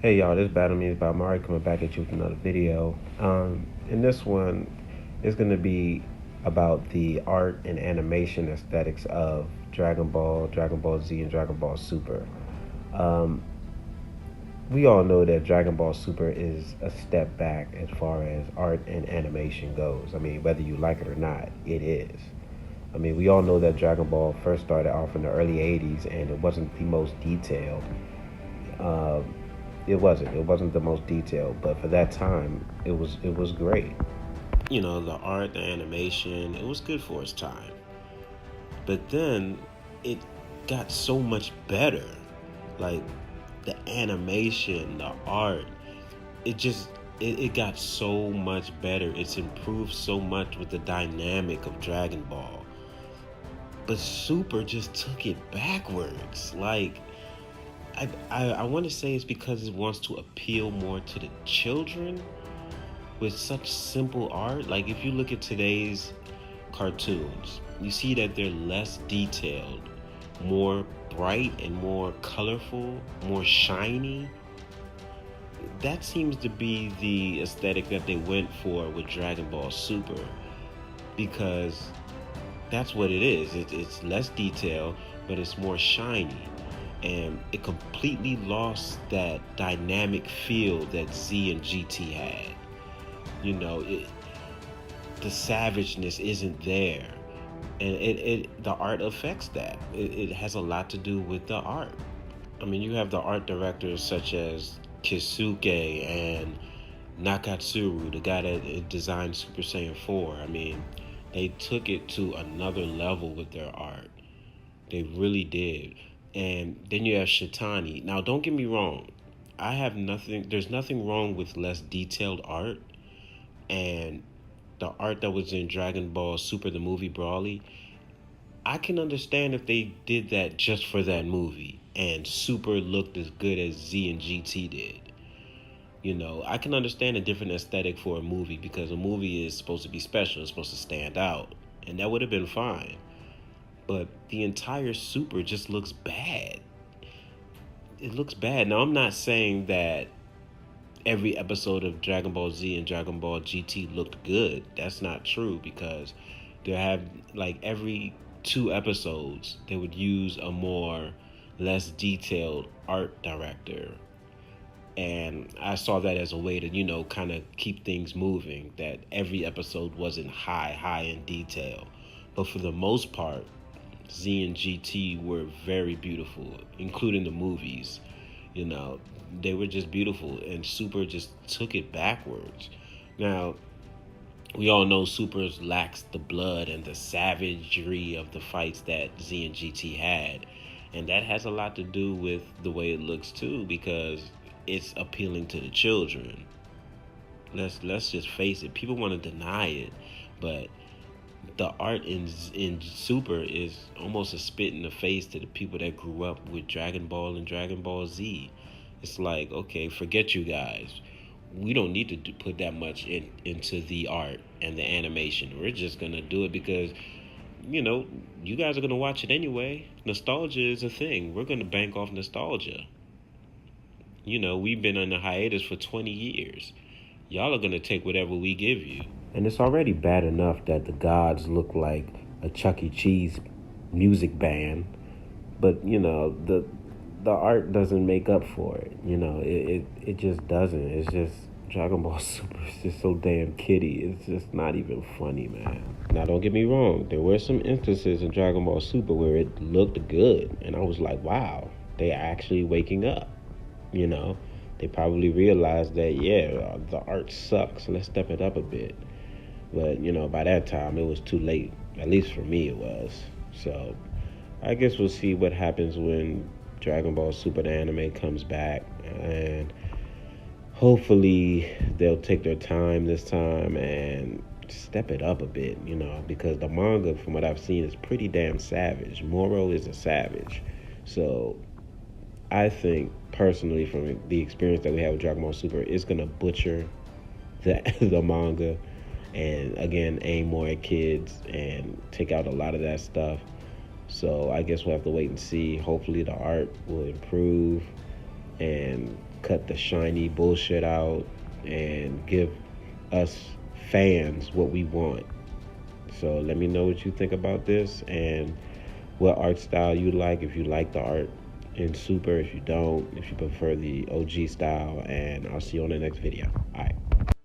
Hey y'all, this Battle Me is by Mari coming back at you with another video. In this one, it's going to be about the art and animation aesthetics of Dragon Ball, Dragon Ball Z, and Dragon Ball Super. Um, we all know that Dragon Ball Super is a step back as far as art and animation goes. I mean, whether you like it or not, it is. I mean, we all know that Dragon Ball first started off in the early 80s and it wasn't the most detailed. Um, it wasn't. It wasn't the most detailed, but for that time, it was great. You know, the art, the animation, it was good for its time. But then it got so much better. Like the animation, the art, it got so much better. It's improved so much with the dynamic of Dragon Ball. But Super just took it backwards. Like I want to say it's because it wants to appeal more to the children with such simple art. Like if you look at today's cartoons, you see that they're less detailed, more bright and more colorful, more shiny. That seems to be the aesthetic that they went for with Dragon Ball Super, because that's what it is. It's less detail, but it's more shiny. And it completely lost that dynamic feel that Z and GT had. You know, the savageness isn't there. And the art affects that. It has a lot to do with the art. I mean, you have the art directors such as Kisuke and Nakatsuru, the guy that designed Super Saiyan 4. I mean, they took it to another level with their art. They really did. And then you have Shitani. Now, don't get me wrong. There's nothing wrong with less detailed art. And the art that was in Dragon Ball Super, the movie Brawly, I can understand if they did that just for that movie and Super looked as good as Z and GT did. You know, I can understand a different aesthetic for a movie because a movie is supposed to be special, it's supposed to stand out. And that would have been fine. But the entire Super just looks bad. It looks bad. Now, I'm not saying that every episode of Dragon Ball Z and Dragon Ball GT looked good. That's not true, because there have, like, every 2 episodes they would use a more less detailed art director, and I saw that as a way to, kind of keep things moving, that every episode wasn't high in detail. But for the most part, Z and GT were very beautiful, including the movies. You know, they were just beautiful, and Super just took it backwards. Now, we all know Super lacks the blood and the savagery of the fights that Z and GT had. And that has a lot to do with the way it looks too, because it's appealing to the children. Let's just face it. People want to deny it, but the art in Super is almost a spit in the face to the people that grew up with Dragon Ball and Dragon Ball Z. It's like, okay, forget you guys. We don't need to put that much into the art and the animation. We're just gonna do it because, you guys are gonna watch it anyway. Nostalgia is a thing. We're gonna bank off nostalgia. We've been on a hiatus for 20 years. Y'all are gonna take whatever we give you. And it's already bad enough that the gods look like a Chuck E. Cheese music band, but the art doesn't make up for it. It just doesn't. It's just Dragon Ball Super is just so damn kiddie. It's just not even funny, man. Now, don't get me wrong. There were some instances in Dragon Ball Super where it looked good, and I was like, wow, they are actually waking up. They probably realized that, yeah, the art sucks. Let's step it up a bit. But, by that time, it was too late. At least for me, it was. So, I guess we'll see what happens when Dragon Ball Super the anime comes back. And hopefully, they'll take their time this time and step it up a bit, because the manga, from what I've seen, is pretty damn savage. Moro is a savage. So, I think, personally, from the experience that we have with Dragon Ball Super, it's going to butcher the manga and, again, aim more at kids and take out a lot of that stuff. So I guess we'll have to wait and see. Hopefully the art will improve and cut the shiny bullshit out and give us fans what we want. So let me know what you think about this and what art style you like. If you like the art in Super, if you don't, if you prefer the OG style, and I'll see you on the next video. All right.